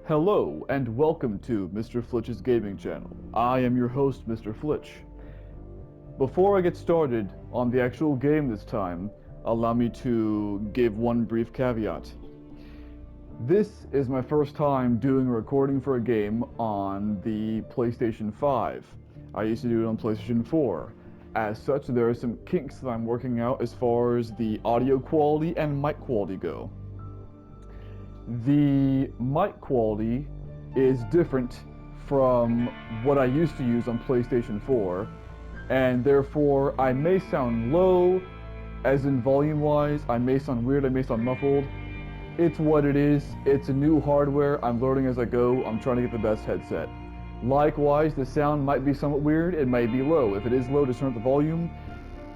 Hello and welcome to Mr. Flitch's gaming channel. I am your host, Mr. Flitch. Before I get started on the actual game this time, allow me to give one brief caveat. This is my first time doing a recording for a game on the PlayStation 5. I used to do it on PlayStation 4. As such, there are some kinks that I'm working out as far as the audio quality and mic quality go. The mic quality is different from what I used to use on PlayStation 4, and therefore I may sound low, as in volume-wise, I may sound weird, I may sound muffled. It's what it is, it's a new hardware, I'm learning as I go, I'm trying to get the best headset. Likewise, the sound might be somewhat weird, it may be low. If it is low, just turn up the volume.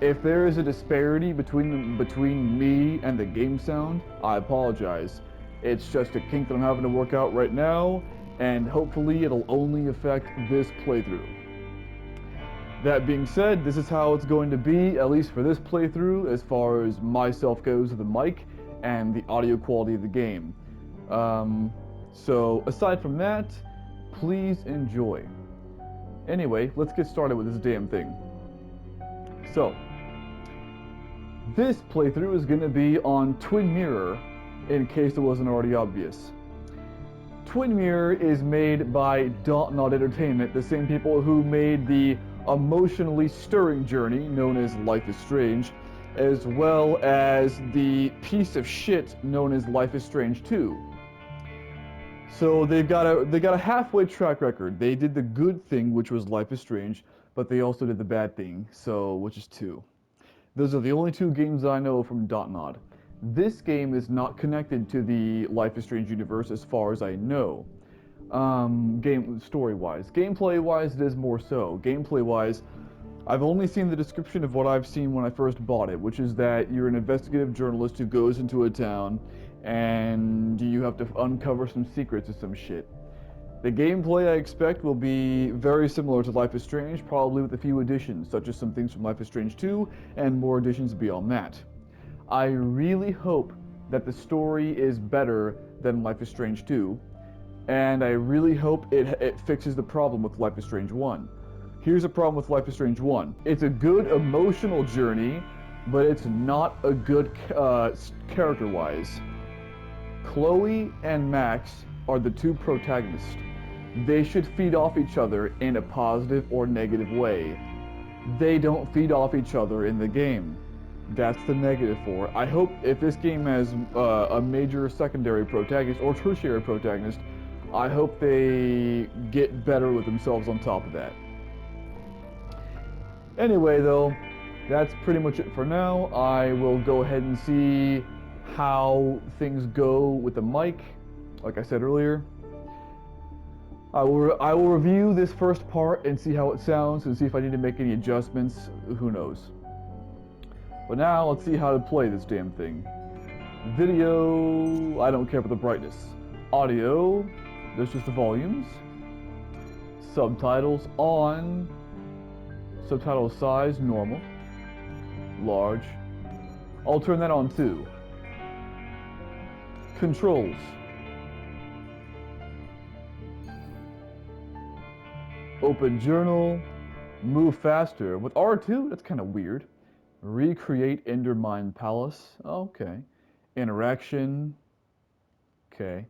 If there is a disparity between me and the game sound, I apologize. It's just a kink that I'm having to work out right now, and hopefully it'll only affect this playthrough. That being said, this is how it's going to be, at least for this playthrough, as far as myself goes with the mic and the audio quality of the game. So aside from that, please enjoy. Anyway, let's get started with this damn thing. So, this playthrough is going to be on Twin Mirror, in case it wasn't already obvious. Twin Mirror is made by Dontnod Entertainment, the same people who made the emotionally stirring journey known as Life is Strange, as well as the piece of shit known as Life is Strange 2. So they got a halfway track record. They did the good thing, which was Life is Strange, but they also did the bad thing, which is 2. Those are the only 2 games I know from Dontnod. This game is not connected to the Life is Strange universe as far as I know. Story-wise. Gameplay-wise, it is more so. Gameplay-wise, I've only seen the description of what I've seen when I first bought it, which is that you're an investigative journalist who goes into a town and you have to uncover some secrets or some shit. The gameplay I expect will be very similar to Life is Strange, probably with a few additions, such as some things from Life is Strange 2 and more additions beyond that. I really hope that the story is better than Life is Strange 2, and I really hope it fixes the problem with Life is Strange 1. Here's a problem with Life is Strange 1. It's a good emotional journey, but it's not a good character-wise. Chloe and Max are the 2 protagonists. They should feed off each other in a positive or negative way. They don't feed off each other in the game. That's the negative for it. I hope if this game has a major secondary protagonist or tertiary protagonist, I hope they get better with themselves on top of that. Anyway though, that's pretty much it for now. I will go ahead and see how things go with the mic, like I said earlier. I will review this first part and see how it sounds and see if I need to make any adjustments, who knows. But now, let's see how to play this damn thing. Video, I don't care for the brightness. Audio, there's just the volumes. Subtitles on. Subtitle size, normal. Large. I'll turn that on too. Controls. Open journal. Move faster. With R2, that's kind of weird. Recreate Endermine Palace. Okay. Interaction. Okay.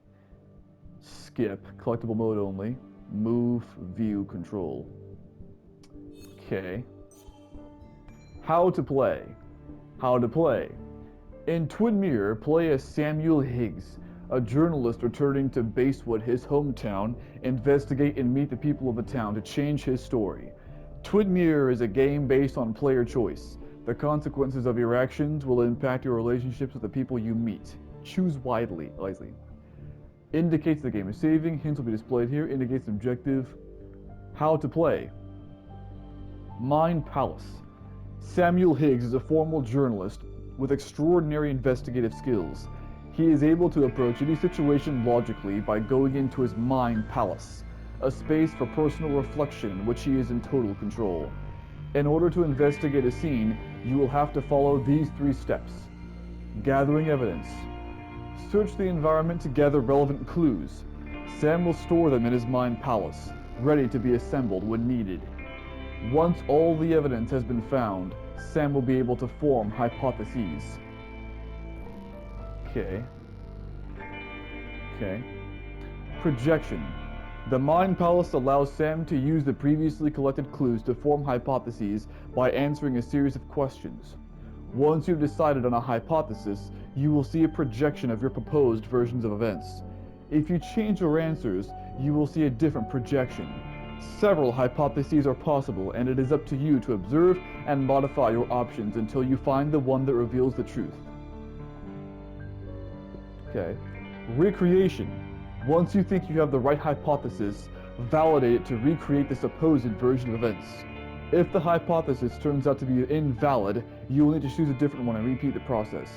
Skip. Collectible mode only. Move, view, control. Okay. How to play. How to play. In Twin Mirror, play as Samuel Higgs, a journalist returning to Basewood, his hometown, investigate and meet the people of the town to change his story. Twin Mirror is a game based on player choice. The consequences of your actions will impact your relationships with the people you meet. Choose wisely. Indicates the game is saving. Hints will be displayed here. Indicates objective. How to play. Mind Palace. Samuel Higgs is a formal journalist with extraordinary investigative skills. He is able to approach any situation logically by going into his mind palace, a space for personal reflection in which he is in total control. In order to investigate a scene, you will have to follow these 3 steps. Gathering evidence. Search the environment to gather relevant clues. Sam will store them in his mind palace, ready to be assembled when needed. Once all the evidence has been found, Sam will be able to form hypotheses. Okay. Okay. Projection. The Mind Palace allows Sam to use the previously collected clues to form hypotheses by answering a series of questions. Once you've decided on a hypothesis, you will see a projection of your proposed versions of events. If you change your answers, you will see a different projection. Several hypotheses are possible, and it is up to you to observe and modify your options until you find the one that reveals the truth. Okay. Recreation. Once you think you have the right hypothesis, validate it to recreate the supposed version of events. If the hypothesis turns out to be invalid, you will need to choose a different one and repeat the process.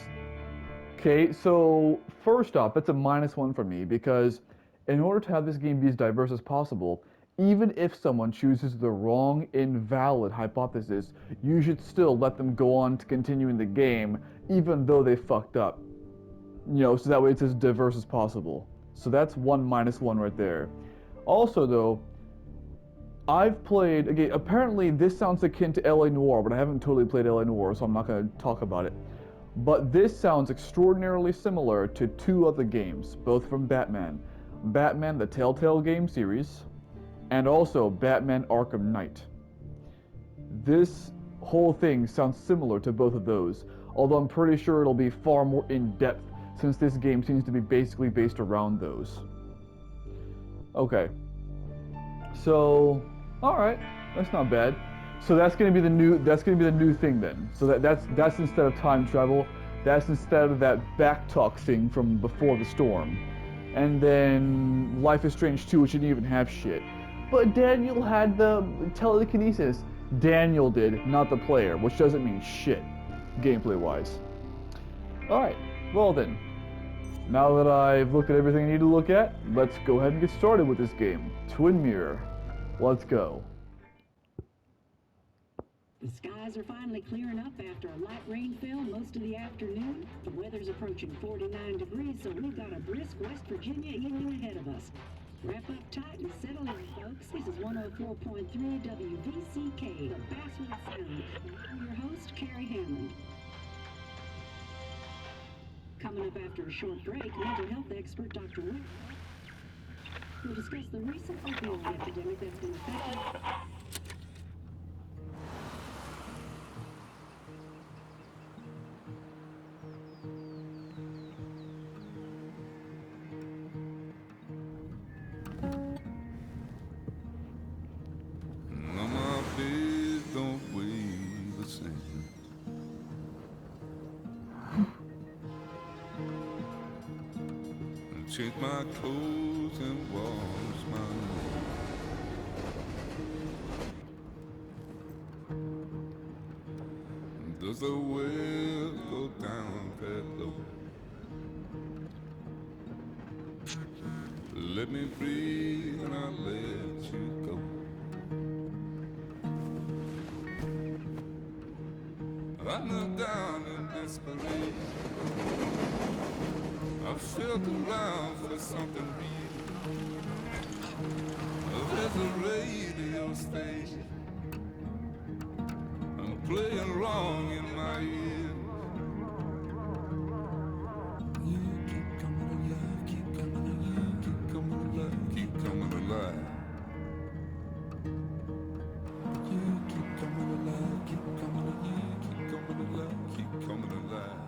Okay, so first off, that's a -1 for me because in order to have this game be as diverse as possible, even if someone chooses the wrong, invalid hypothesis, you should still let them go on to continue in the game, even though they fucked up. So that way it's as diverse as possible. So that's one -1 right there. Also, though, I've played, again, apparently this sounds akin to LA Noire, but I haven't totally played LA Noire, so I'm not going to talk about it. But this sounds extraordinarily similar to two other games, both from Batman. Batman the Telltale game series, and also Batman Arkham Knight. This whole thing sounds similar to both of those, although I'm pretty sure it'll be far more in-depth since this game seems to be basically based around those. Okay. So, all right, that's not bad. So that's gonna be the new thing then. So that's instead of time travel, that's instead of that backtalk thing from before the storm. And then Life is Strange 2, which didn't even have shit. But Daniel had the telekinesis. Daniel did, not the player, which doesn't mean shit, gameplay-wise. Alright, well then. Now that I've looked at everything I need to look at, let's go ahead and get started with this game. Twin Mirror. Let's go. The skies are finally clearing up after a light rain fell most of the afternoon. The weather's approaching 49 degrees, so we've got a brisk West Virginia evening ahead of us. Wrap up tight and settle in, folks. This is 104.3 WVCK, the Basswood Sound. I'm your host, Carrie Hammond. Coming up after a short break, mental health expert Dr. Will will discuss the recent opioid epidemic that's been affecting. Change my clothes and wash my hands. Does the well go down that low? Let me breathe and I'll let you go. I knelt down in desperation. I felt around for something real. There's a radio station. I'm playing wrong in my ear. You keep coming alive, keep coming alive, keep coming alive, keep coming alive. You keep coming alive, keep coming alive, keep coming alive, keep coming alive.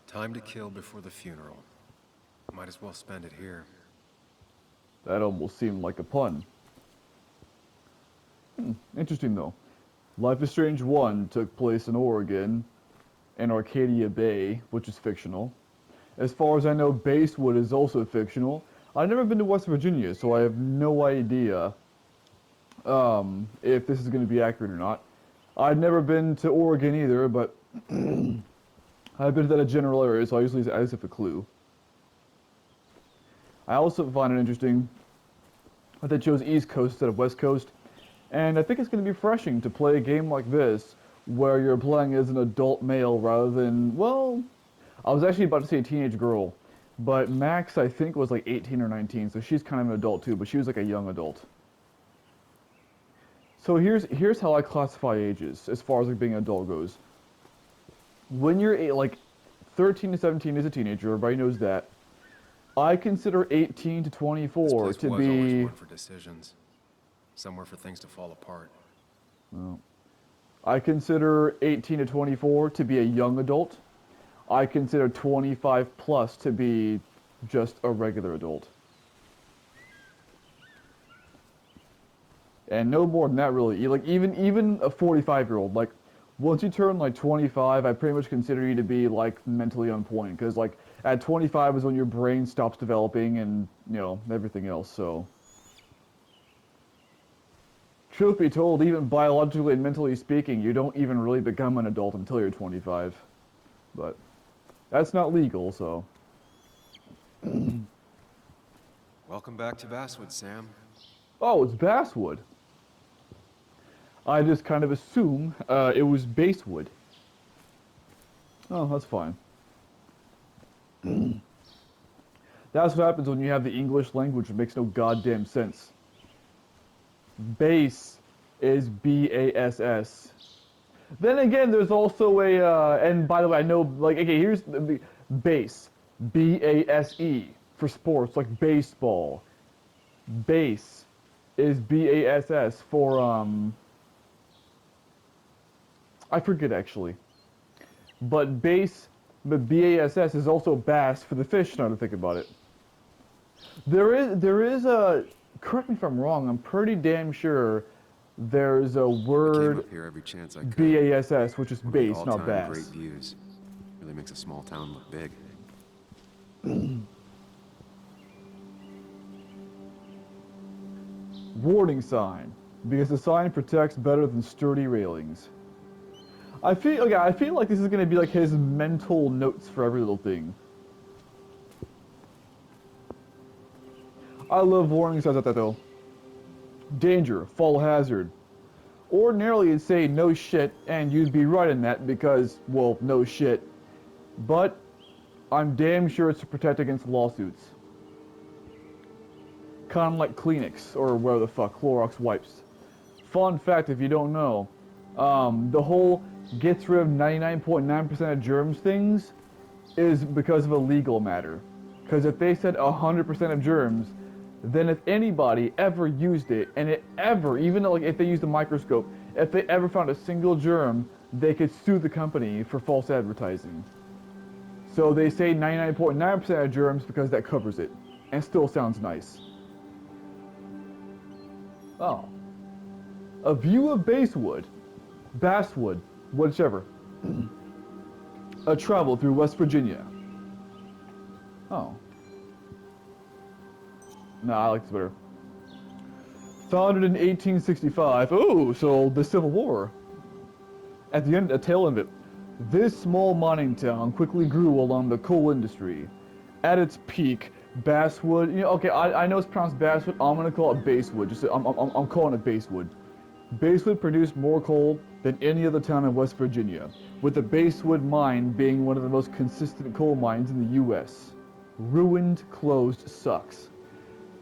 Time to kill before the funeral. Might as well spend it here. That almost seemed like a pun. Interesting though. Life is Strange 1 took place in Oregon and Arcadia Bay, which is fictional. As far as I know, Basewood is also fictional. I've never been to West Virginia, so I have no idea if this is going to be accurate or not. I've never been to Oregon either, but I've been to that general area, so I usually just have a clue. I also find it interesting that they chose East Coast instead of West Coast, and I think it's going to be refreshing to play a game like this where you're playing as an adult male rather than, well, I was actually about to say a teenage girl, but Max I think was like 18 or 19, so she's kind of an adult too, but she was like a young adult. So here's how I classify ages as far as like being an adult goes. When you're like 13 to 17 is a teenager, everybody knows that. I consider 18 to This 24 place to was always be. one for decisions. Somewhere for things to fall apart. Well, I consider 18 to 24 to be a young adult. I consider 25 plus to be just a regular adult. And no more than that really. Like even a 45-year-old, like once you turn like 25, I pretty much consider you to be like mentally on point because like at 25 is when your brain stops developing and, you know, everything else. So truth be told, even biologically and mentally speaking, you don't even really become an adult until you're 25. But that's not legal, so. Welcome back to Basswood, Sam. Oh, it's basswood. I just kind of assume it was basswood. Oh, that's fine. That's what happens when you have the English language that makes no goddamn sense. Bass is B-A-S-S. Then again, there's also a, and by the way, I know, like, okay, here's the base. B-A-S-E for sports, like baseball. Base is B-A-S-S for, I forget actually. But but B-A-S-S is also bass for the fish, now to think about it. There is a, correct me if I'm wrong, I'm pretty damn sure there's a I came word up here every chance I could. B-A-S-S, which is One of the bass, not all-time great bass. views. Really makes a small town look big. Warning sign, because the sign protects better than sturdy railings. I feel like this is gonna be like his mental notes for every little thing. I love warning signs like that though. Danger, fall hazard. Ordinarily it'd say no shit, and you'd be right in that because, well, no shit. But I'm damn sure it's to protect against lawsuits. Kind of like Kleenex, or where the fuck, Clorox wipes. Fun fact if you don't know, the whole gets rid of 99.9% of germs things is because of a legal matter. Because if they said 100% of germs, then if anybody ever used it, and it ever, even like if they used a microscope, if they ever found a single germ, they could sue the company for false advertising. So they say 99.9% of germs because that covers it, and still sounds nice. Oh. A view of Basswood, whichever. A travel through West Virginia. Oh. No, I like this better. Founded in 1865. Ooh, so the Civil War. At the tail end of it, this small mining town quickly grew along the coal industry. At its peak, Basswood. You know, okay, I know it's pronounced Basswood. I'm gonna call it Basswood. Just I'm calling it Basswood. Basswood produced more coal than any other town in West Virginia, with the Basswood mine being one of the most consistent coal mines in the U.S. Ruined, closed, sucks.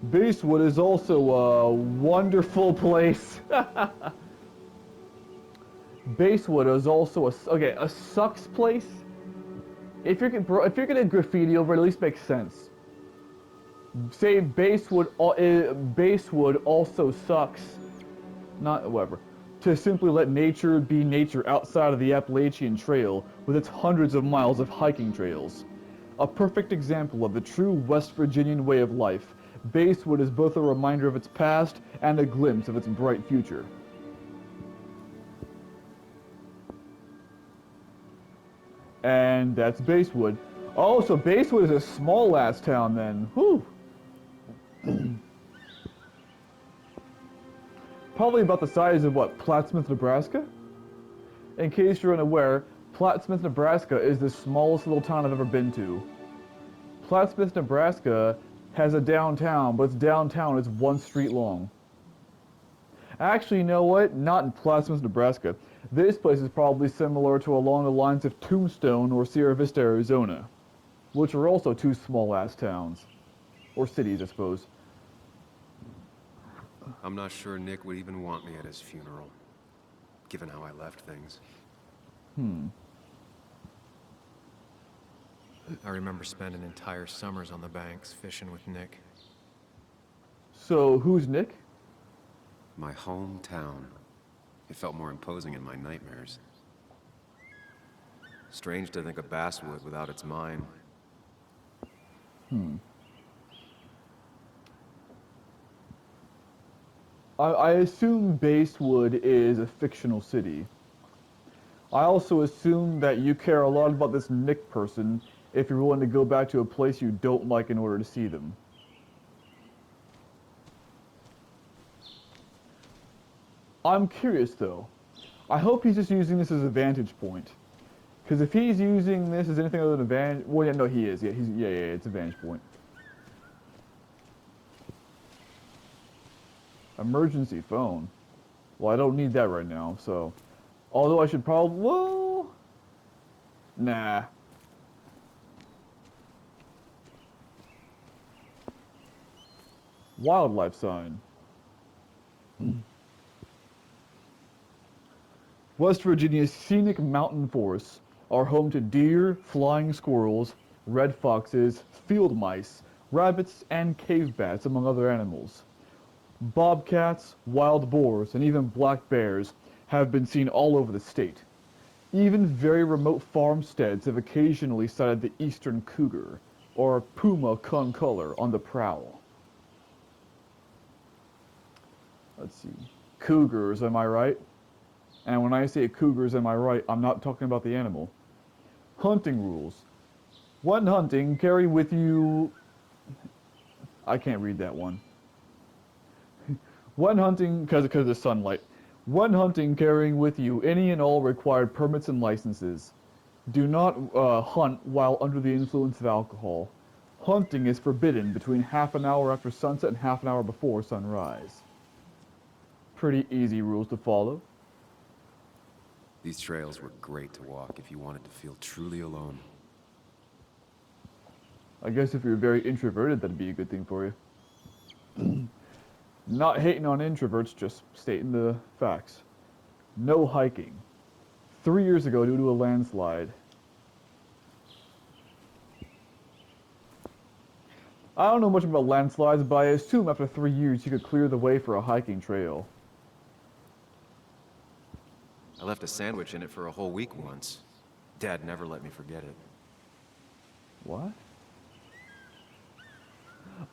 Basswood is also a wonderful place. Basswood is also a sucks place. If you're gonna graffiti over it, at least makes sense. Say Basswood also sucks. Not whatever. To simply let nature be nature outside of the Appalachian Trail with its hundreds of miles of hiking trails. A perfect example of the true West Virginian way of life, Basswood is both a reminder of its past and a glimpse of its bright future. And that's Basswood. Oh, so Basswood is a small-ass town then. Whew. Probably about the size of what, Plattsmouth, Nebraska? In case you're unaware, Plattsmouth, Nebraska is the smallest little town I've ever been to. Plattsmouth, Nebraska has a downtown, but its downtown is one street long. Actually, you know what? Not in Plattsmouth, Nebraska. This place is probably similar to along the lines of Tombstone or Sierra Vista, Arizona, which are also two small-ass towns. Or cities, I suppose. I'm not sure Nick would even want me at his funeral, given how I left things. I remember spending entire summers on the banks fishing with Nick. So, who's Nick? My hometown. It felt more imposing in my nightmares. Strange to think of Basswood without its mine. I assume Basewood is a fictional city. I also assume that you care a lot about this Nick person if you're willing to go back to a place you don't like in order to see them. I'm curious though. I hope he's just using this as a vantage point. Because if he's using this as anything other than a vantage... Well, yeah, no, he is. Yeah, it's a vantage point. Emergency phone. Well, I don't need that right now, so... Although I should probably... Well... Nah. Wildlife sign. West Virginia's scenic mountain forests are home to deer, flying squirrels, red foxes, field mice, rabbits, and cave bats, among other animals. Bobcats, wild boars, and even black bears have been seen all over the state. Even very remote farmsteads have occasionally sighted the eastern cougar, or puma concolor, on the prowl. Let's see. Cougars, am I right? And when I say cougars, am I right, I'm not talking about the animal. Hunting rules. When hunting, carry with you... I can't read that one. When hunting, because of the sunlight. When hunting, carrying with you any and all required permits and licenses. Do not hunt while under the influence of alcohol. Hunting is forbidden between half an hour after sunset and half an hour before sunrise. Pretty easy rules to follow. These trails were great to walk if you wanted to feel truly alone. I guess if you're very introverted, that'd be a good thing for you. Not hating on introverts, just stating the facts. No hiking. 3 years ago due to a landslide. I don't know much about landslides, but I assume after 3 years you could clear the way for a hiking trail. I left a sandwich in it for a whole week once. Dad never let me forget it. What?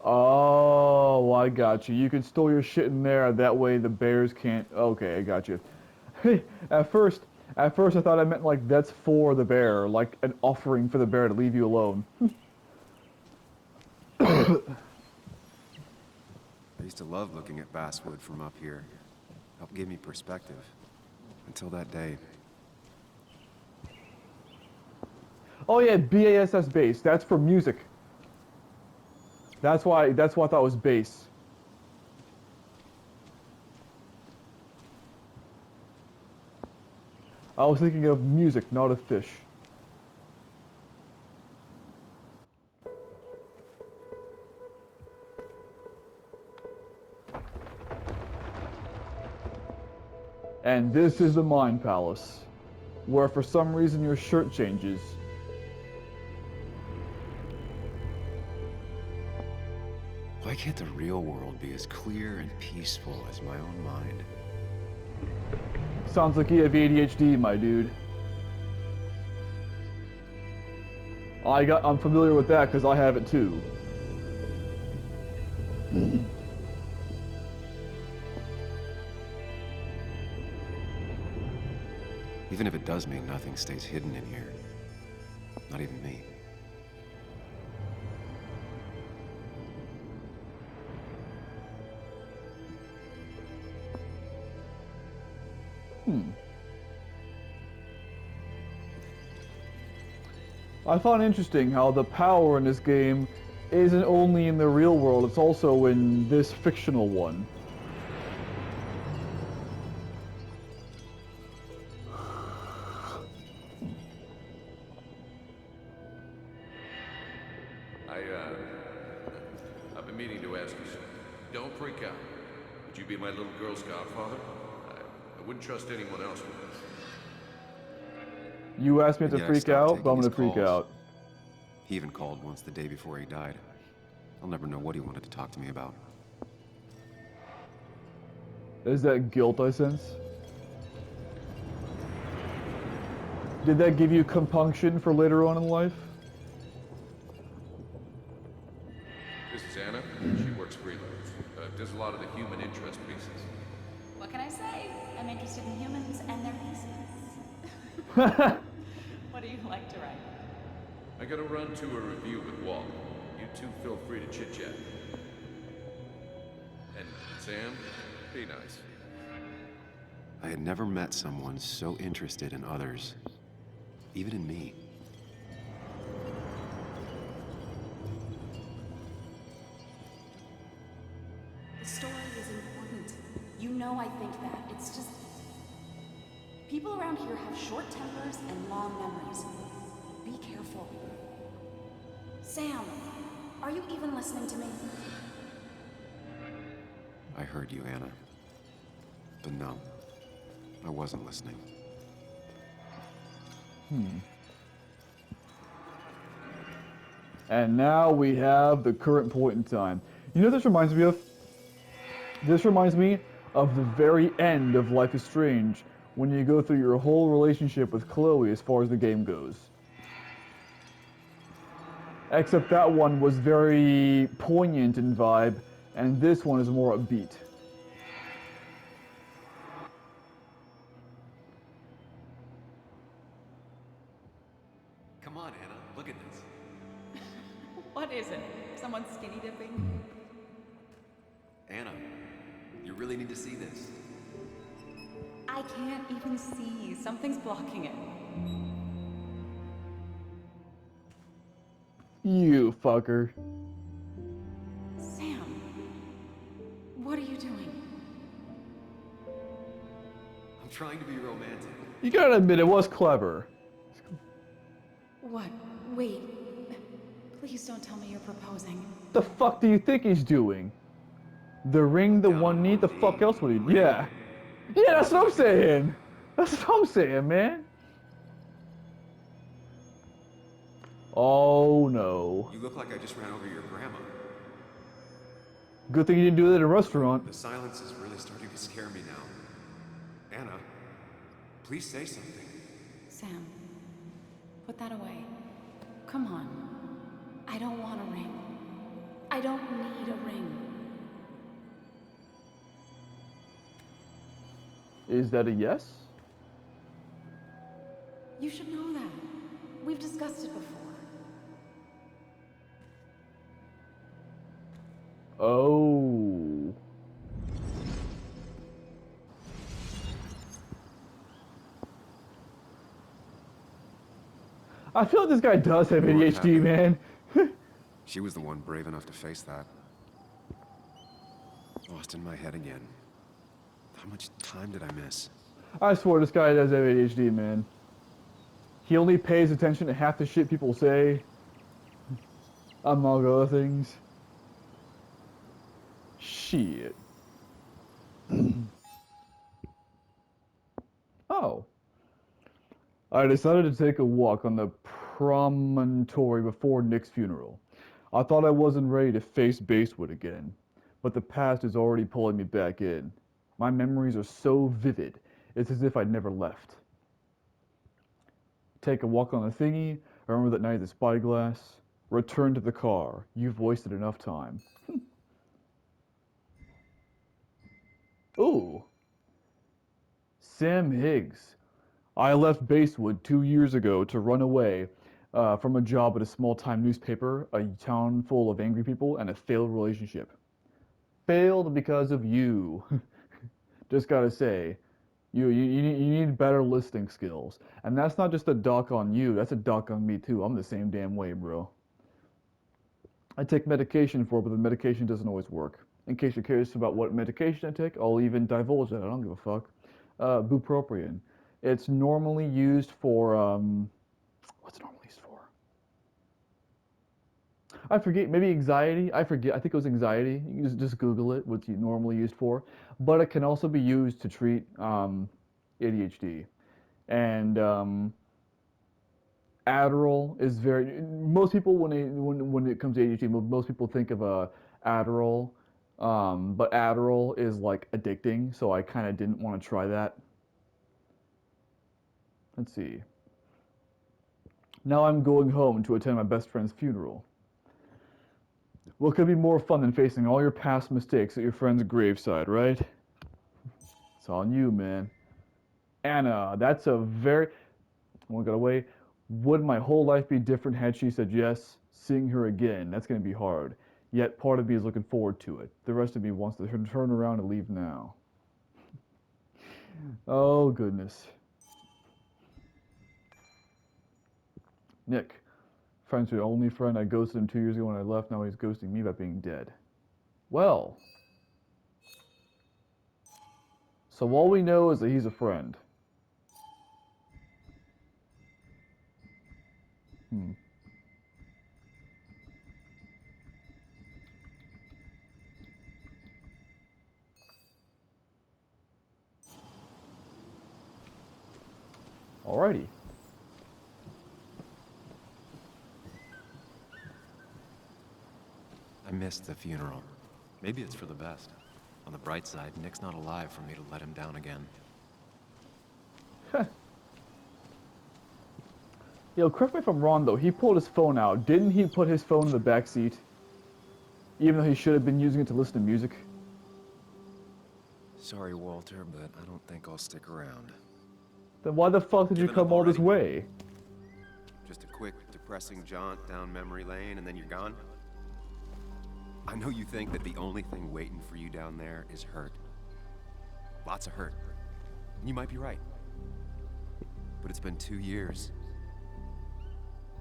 Oh, I got you. You can store your shit in there, that way the bears can't... Okay, I got you. At first I thought I meant like that's for the bear, like an offering for the bear to leave you alone. I used to love looking at Basswood from up here. Helped give me perspective. Until that day. Oh yeah, BASS bass. That's for music. That's why I thought it was bass. I was thinking of music, not of fish. And this is the Mind Palace, where for some reason your shirt changes. Why can't the real world be as clear and peaceful as my own mind? Sounds like you have ADHD, my dude. I'm familiar with that because I have it too. Even if it does mean nothing stays hidden in here. Not even me. Hmm. I find interesting how the power in this game isn't only in the real world, it's also in this fictional one. I've been meaning to ask you something. Don't freak out. Would you be my little girl's godfather? I wouldn't trust anyone else with this. You asked me And to yet I freak stopped out, but taking I'm his gonna freak calls. out. He even called once the day before he died. I'll never know what he wanted to talk to me about. Is that guilt I sense? Did that give you compunction for later on in life? This is Anna. She works freelance. Does a lot of the human interest pieces. What can I say? I'm interested in humans and their pieces. What do you like to write? I gotta run to a review with Walt. You two feel free to chit-chat. And Sam, be nice. I had never met someone so interested in others, even in me. The story is important. You know I think that. It's just... people around here have short tempers and long memories. Be careful. Sam, are you even listening to me? I heard you, Anna. But no, I wasn't listening. And now we have the current point in time. You know what this reminds me of? This reminds me of the very end of Life is Strange, when you go through your whole relationship with Chloe as far as the game goes. Except that one was very poignant in vibe, and this one is more upbeat. Come on, Anna, look at this. What is it? Someone skinny dipping? Anna, you really need to see this. I can't even see. Something's blocking it. You fucker. Sam, what are you doing? I'm trying to be romantic. You gotta admit, it was clever. What? Wait. Please don't tell me you're proposing. The fuck do you think he's doing? The ring the Down one on need? The one fuck knee. else would he? Ring. Yeah. Yeah, that's what I'm saying. That's what I'm saying, man. Oh no. You look like I just ran over your grandma. Good thing you didn't do that at a restaurant. The silence is really starting to scare me now. Anna, please say something. Sam, put that away. Come on. I don't want a ring. I don't need a ring. Is that a yes? You should know that. We've discussed it before. Oh. I feel like this guy does have What ADHD, happened? man. She was the one brave enough to face that. Lost in my head again. How much time did I miss? I swear this guy does have ADHD, man. He only pays attention to half the shit people say, among other things. Shit. Oh. I decided to take a walk on the promontory before Nick's funeral. I thought I wasn't ready to face Basewood again, but the past is already pulling me back in. My memories are so vivid, it's as if I'd never left. Take a walk on the thingy, remember that night at the spyglass, return to the car. You've wasted enough time. Ooh. Sam Higgs. I left Basewood 2 years ago to run away from a job at a small-time newspaper, a town full of angry people, and a failed relationship. Failed because of you. Just gotta say, You need better listening skills. And that's not just a duck on you, that's a duck on me too. I'm the same damn way, bro. I take medication for it, but the medication doesn't always work. In case you're curious about what medication I take, I'll even divulge that. I don't give a fuck. Bupropion. It's normally used for, what's it normally used for? I forget, maybe anxiety. I forget. I think it was anxiety. You can just Google it, what's it normally used for. But it can also be used to treat ADHD. And Adderall is very. Most people when it comes to ADHD, most people think of Adderall, but Adderall is like addicting, so I kind of didn't want to try that. Let's see. Now I'm going home to attend my best friend's funeral. What could be more fun than facing all your past mistakes at your friend's graveside, right? It's on you, man. Anna, that's a very. One got away. Would my whole life be different had she said yes? Seeing her again, that's going to be hard. Yet part of me is looking forward to it. The rest of me wants to turn around and leave now. Oh, goodness. Nick. Friend's the only friend. I ghosted him 2 years ago when I left. Now he's ghosting me by being dead. Well. So all we know is that he's a friend. Hmm. Alrighty. I missed the funeral. Maybe it's for the best. On the bright side, Nick's not alive for me to let him down again. Yo, correct me if I'm wrong though. He pulled his phone out. Didn't he put his phone in the back seat? Even though he should have been using it to listen to music. Sorry, Walter, but I don't think I'll stick around. Then why the fuck did you Giving up come all this already? way? Just a quick, depressing jaunt down memory lane, and then you're gone? I know you think that the only thing waiting for you down there is hurt. Lots of hurt. And you might be right. But it's been 2 years.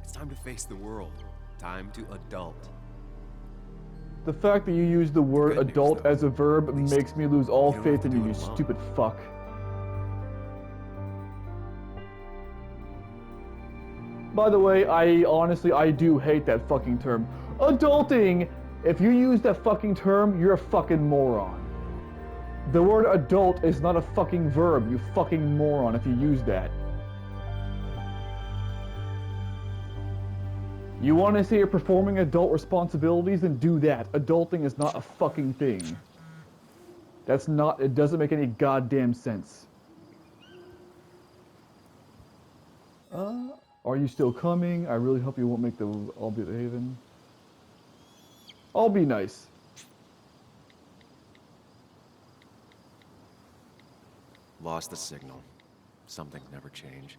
It's time to face the world. Time to adult. The fact that you use the word Good news, adult though. as a verb At least makes me lose all you don't faith have in to you, do you it alone. stupid fuck. By the way, I do hate that fucking term. Adulting! If you use that fucking term, you're a fucking moron. The word adult is not a fucking verb, you fucking moron if you use that. You want to say you're performing adult responsibilities, then do that. Adulting is not a fucking thing. That's not, it doesn't make any goddamn sense. Are you still coming? I really hope you won't make the Albeit Haven. I'll be nice. Lost the signal. Some things never change.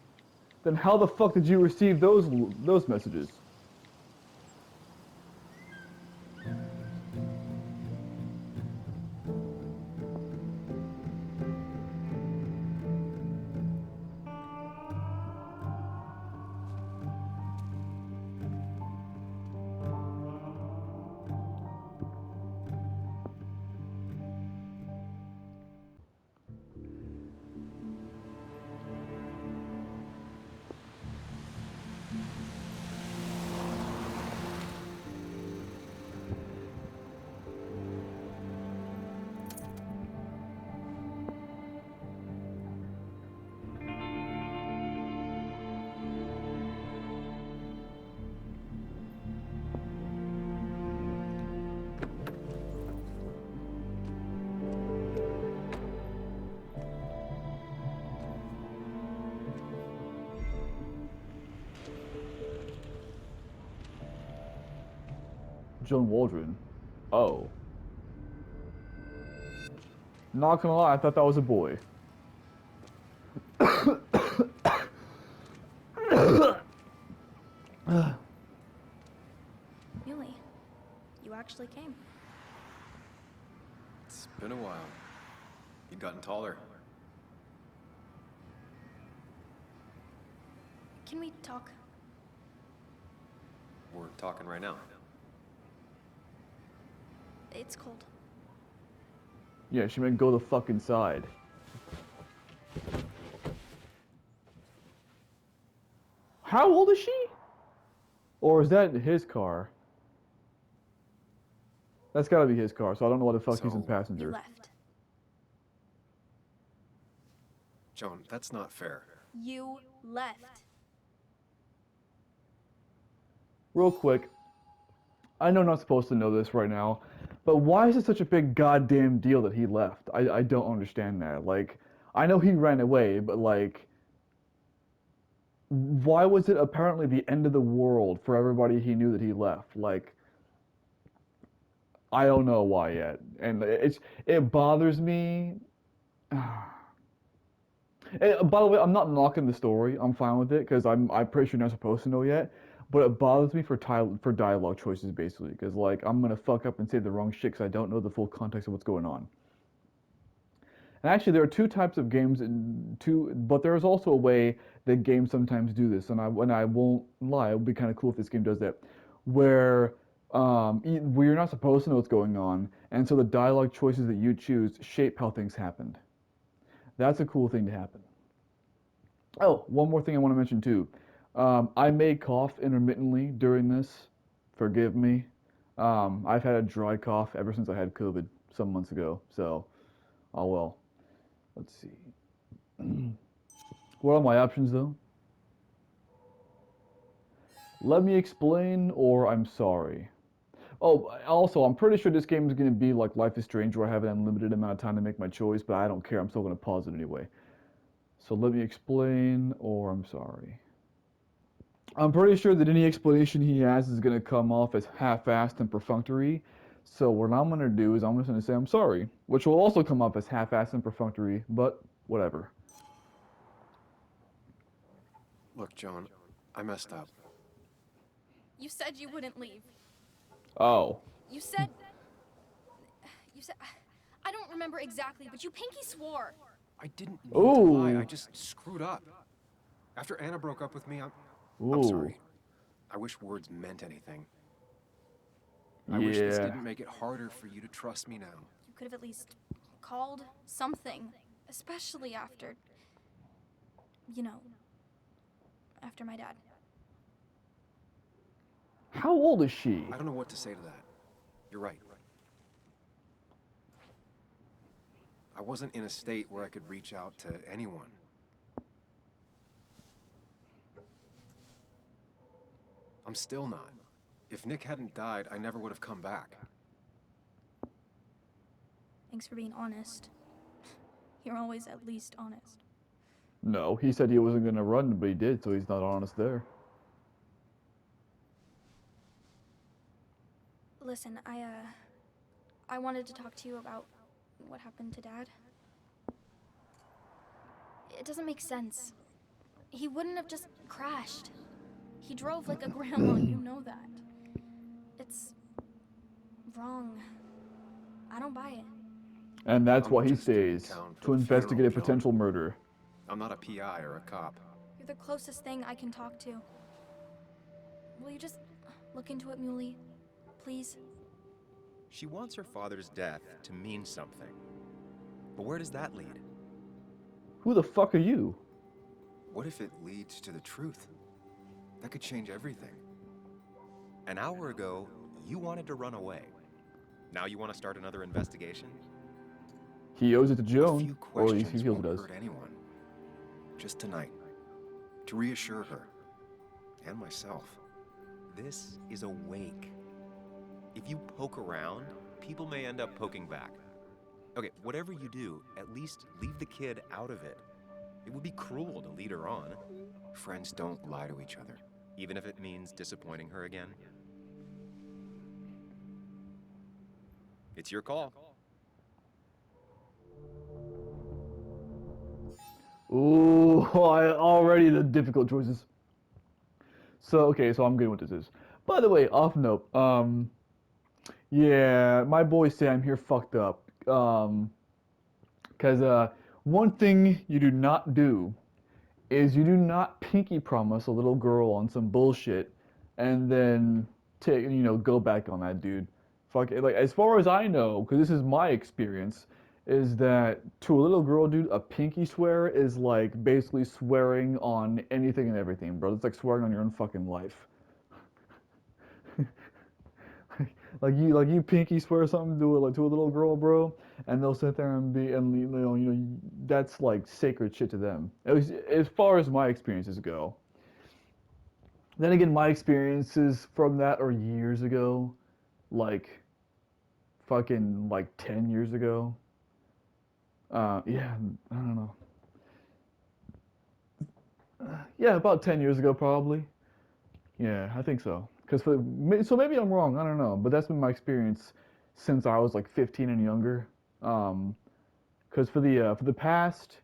Then how the fuck did you receive those messages? Joan Waldron. Oh. Not gonna lie, I thought that was a boy. Really? You actually came? It's been a while. You've gotten taller. Can we talk? We're talking right now. It's cold. Yeah, she meant go the fuck inside. How old is she? Or is that his car? That's gotta be his car, so I don't know why the fuck he's in So- You passenger. left. Joan, that's not fair. You left. Real quick, I know I'm not supposed to know this right now, but why is it such a big goddamn deal that he left? I don't understand that. Like, I know he ran away, but like, why was it apparently the end of the world for everybody he knew that he left? Like, I don't know why yet, and it bothers me. By the way, I'm not knocking the story. I'm fine with it because I'm pretty sure you're not supposed to know yet. But it bothers me for dialogue choices basically because like I'm gonna fuck up and say the wrong shit because I don't know the full context of what's going on. And actually, there are two types of games, but there is also a way that games sometimes do this. And I won't lie, it would be kind of cool if this game does that, where where you're not supposed to know what's going on, and so the dialogue choices that you choose shape how things happened. That's a cool thing to happen. Oh, one more thing I want to mention too. I may cough intermittently during this. Forgive me. I've had a dry cough ever since I had COVID some months ago. So, oh well. Let's see. What are my options though? Let me explain, or I'm sorry. Oh, also, I'm pretty sure this game is going to be like Life is Strange, where I have an unlimited amount of time to make my choice, but I don't care. I'm still going to pause it anyway. So let me explain, or I'm sorry. I'm pretty sure that any explanation he has is going to come off as half-assed and perfunctory. So what I'm going to do is I'm just going to say I'm sorry, which will also come off as half-assed and perfunctory, but whatever. Look, Joan, I messed up. You said you wouldn't leave. Oh. You said. You said. I don't remember exactly, but you pinky swore. I didn't mean to lie. Ooh. I just screwed up. After Anna broke up with me, I'm Ooh. sorry. I wish words meant anything. I wish this Yeah. didn't make it harder for you to trust me now. You could have at least called something, especially after. You know, after my dad. How old is she? I don't know what to say to that. You're right. I wasn't in a state where I could reach out to anyone. I'm still not. If Nick hadn't died, I never would have come back. Thanks for being honest. You're always at least honest. No, he said he wasn't going to run, but he did, so he's not honest there. Listen, I wanted to talk to you about what happened to Dad. It doesn't make sense. He wouldn't have just crashed. He drove like a grandma, you know that. It's wrong. I don't buy it. And that's I'm why he just in stays, town for to the investigate a funeral, Joan. potential murder. I'm not a PI or a cop. You're the closest thing I can talk to. Will you just look into it, Muley? Please? She wants her father's death to mean something. But where does that lead? Who the fuck are you? What if it leads to the truth? That could change everything. An hour ago, you wanted to run away. Now you want to start another investigation? He owes it to A Joan, few or at least he questions feels it won't does. hurt anyone. Just tonight. To reassure her. And myself. This is a wake. If you poke around, people may end up poking back. Okay, whatever you do, at least leave the kid out of it. It would be cruel to lead her on. Friends don't lie to each other, even if it means disappointing her again. It's your call. Ooh, already the difficult choices. So, okay, so I'm getting what this is. By the way, off note, yeah, my boys say I'm here fucked up. Because one thing you do not do is you do not pinky promise a little girl on some bullshit and then go back on that dude. Fuck it. Like, as far as I know, because this is my experience, is that to a little girl, dude, a pinky swear is like basically swearing on anything and everything, bro. It's like swearing on your own fucking life. Like you pinky swear something to a little girl, bro, and they'll sit there and that's like sacred shit to them. At least as far as my experiences go. Then again, my experiences from that are years ago, like fucking like 10 years ago. Yeah, I don't know. Yeah, about 10 years ago, probably. Yeah, I think so. So maybe I'm wrong. I don't know, but that's been my experience since I was like 15 and younger. Um, because for the past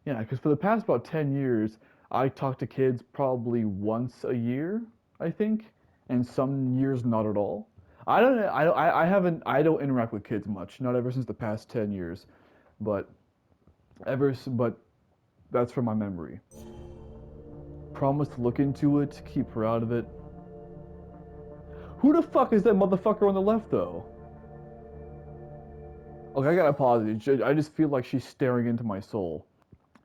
yeah, because for the past about 10 years, I talk to kids probably once a year, I think, and some years not at all. I haven't I don't interact with kids much, not ever since the past 10 years, but but that's from my memory. Promise to look into it, keep her out of it. Who the fuck is that motherfucker on the left though? Okay, I gotta pause it. I just feel like she's staring into my soul.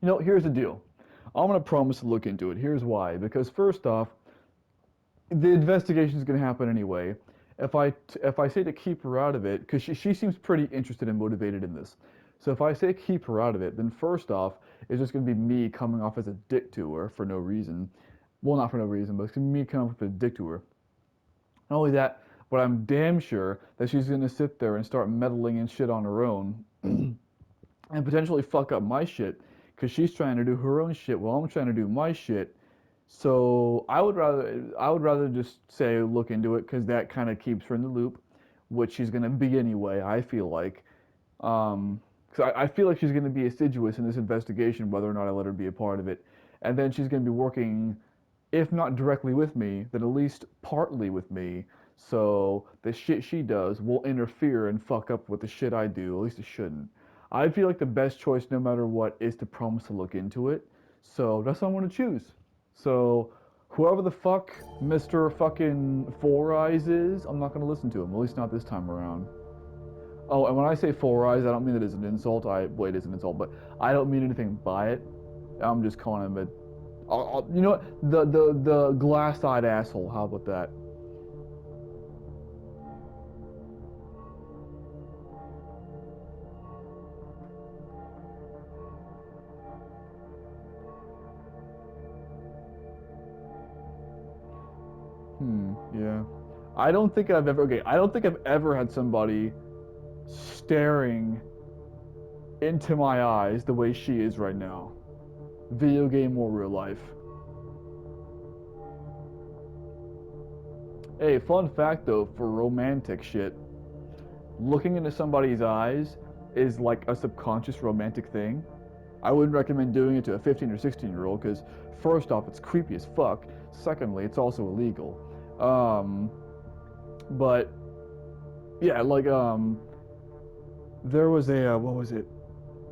Here's the deal. I'm gonna promise to look into it. Here's why. Because first off, the investigation is gonna happen anyway. If I say to keep her out of it, because she seems pretty interested and motivated in this. So if I say keep her out of it, then first off, it's just gonna be me coming off as a dick to her for no reason. Well, not for no reason, but it's gonna be me coming off as a dick to her. Not only that, but I'm damn sure that she's gonna sit there and start meddling in shit on her own and potentially fuck up my shit because she's trying to do her own shit while I'm trying to do my shit. So I would rather just say look into it because that kind of keeps her in the loop, which she's gonna be anyway. I feel like, because I feel like she's gonna be assiduous in this investigation, whether or not I let her be a part of it, and then she's gonna be working, if not directly with me, then at least partly with me. So the shit she does will interfere and fuck up with the shit I do. At least it shouldn't. I feel like the best choice, no matter what, is to promise to look into it. So that's what I'm gonna choose. So whoever the fuck Mr. fucking Four Eyes is, I'm not gonna listen to him. At least not this time around. Oh, and when I say Four Eyes, I don't mean it as an insult. Well, it is an insult, but I don't mean anything by it. I'm just calling him a you know what? The glass-eyed asshole. How about that? Yeah. I don't think I've ever. Okay, I don't think I've ever had somebody staring into my eyes the way she is right now, video game or real life. Hey, fun fact though, for romantic shit, looking into somebody's eyes is like a subconscious romantic thing. I wouldn't recommend doing it to a 15 or 16-year-old because first off, it's creepy as fuck. Secondly, it's also illegal. Um, but yeah, like there was a what was it?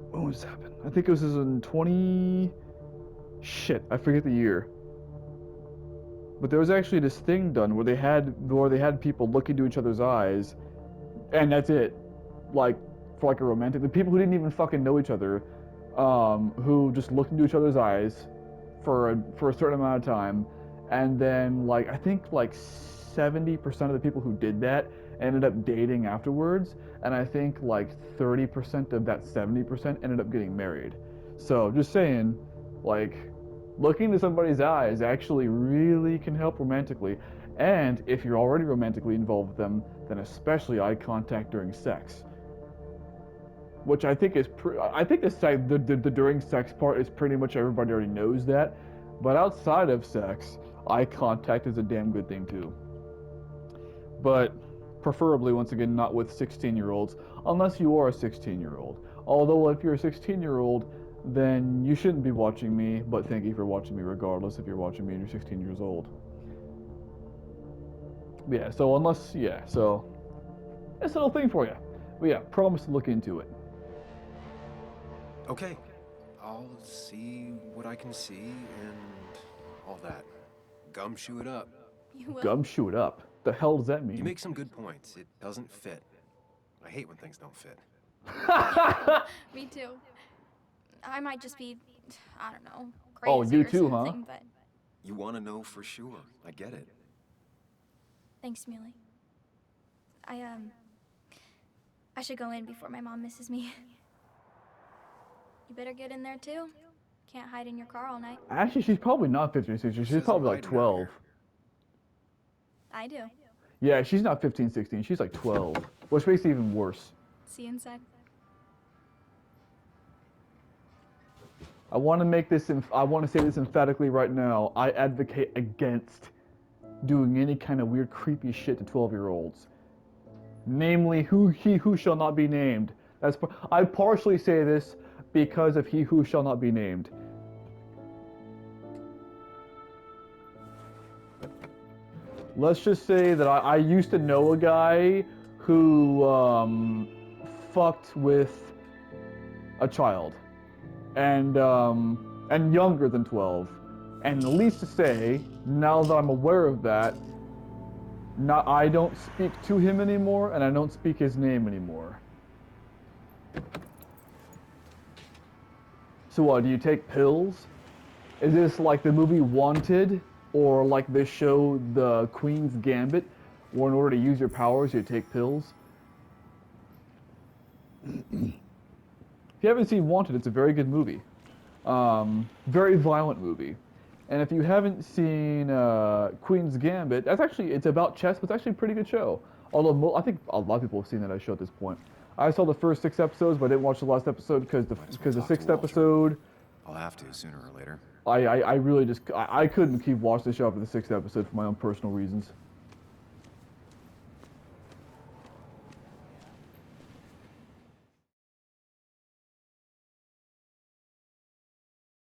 When was this happen? I think it was in 20. Shit, I forget the year. But there was actually this thing done where they had people look into each other's eyes, and that's it. Like for like a romantic, the people who didn't even fucking know each other, who just looked into each other's eyes for a certain amount of time, and then like I think like 70% of the people who did that ended up dating afterwards, and I think like 30% of that 70% ended up getting married. So just saying, like looking into somebody's eyes actually really can help romantically. And if you're already romantically involved with them, then especially eye contact during sex, which I think is I think the during sex part is pretty much everybody already knows that, but outside of sex, eye contact is a damn good thing too. But preferably, once again, not with 16-year-olds, unless you are a 16-year-old. Although if you're a 16-year-old, then you shouldn't be watching me, but thank you for watching me regardless if you're watching me and you're 16 years old. Yeah, so that's a little thing for you. But yeah, promise to look into it. Okay, I'll see what I can see and all that. Gumshoe it up. You will? Gumshoe it up. The hell does that You mean? make some good points. It doesn't fit. I hate when things don't fit. Me too. I might just be, I don't know, Oh, crazy you or too, huh? something, but You want to know for sure. I get it. thanks, Muley. I should go in before my mom misses me. You better get in there too. Can't hide in your car all night. Actually, she's probably not 15, 16. She's Says I'm probably like hiding out 12. here. I do. Yeah, she's not 15, 16. She's like 12, which makes it even worse. See you inside. I want to make this. I want to say this emphatically right now. I advocate against doing any kind of weird, creepy shit to 12-year-olds. Namely, he who shall not be named. I partially say this because of he who shall not be named. Let's just say that I used to know a guy who fucked with a child, and younger than 12. And the least to say, now that I'm aware of that, I don't speak to him anymore, and I don't speak his name anymore. So what, do you take pills? Is this like the movie Wanted, or like the show The Queen's Gambit, where in order to use your powers, you take pills? If you haven't seen Wanted, it's a very good movie. Very violent movie. And if you haven't seen Queen's Gambit, it's about chess, but it's actually a pretty good show. Although I think a lot of people have seen that show at this point. I saw the first 6 episodes, but I didn't watch the last episode because Might as well the talk to 6th Walter. episode, I'll have to sooner or later. I really just I couldn't keep watching the show after the 6th episode for my own personal reasons.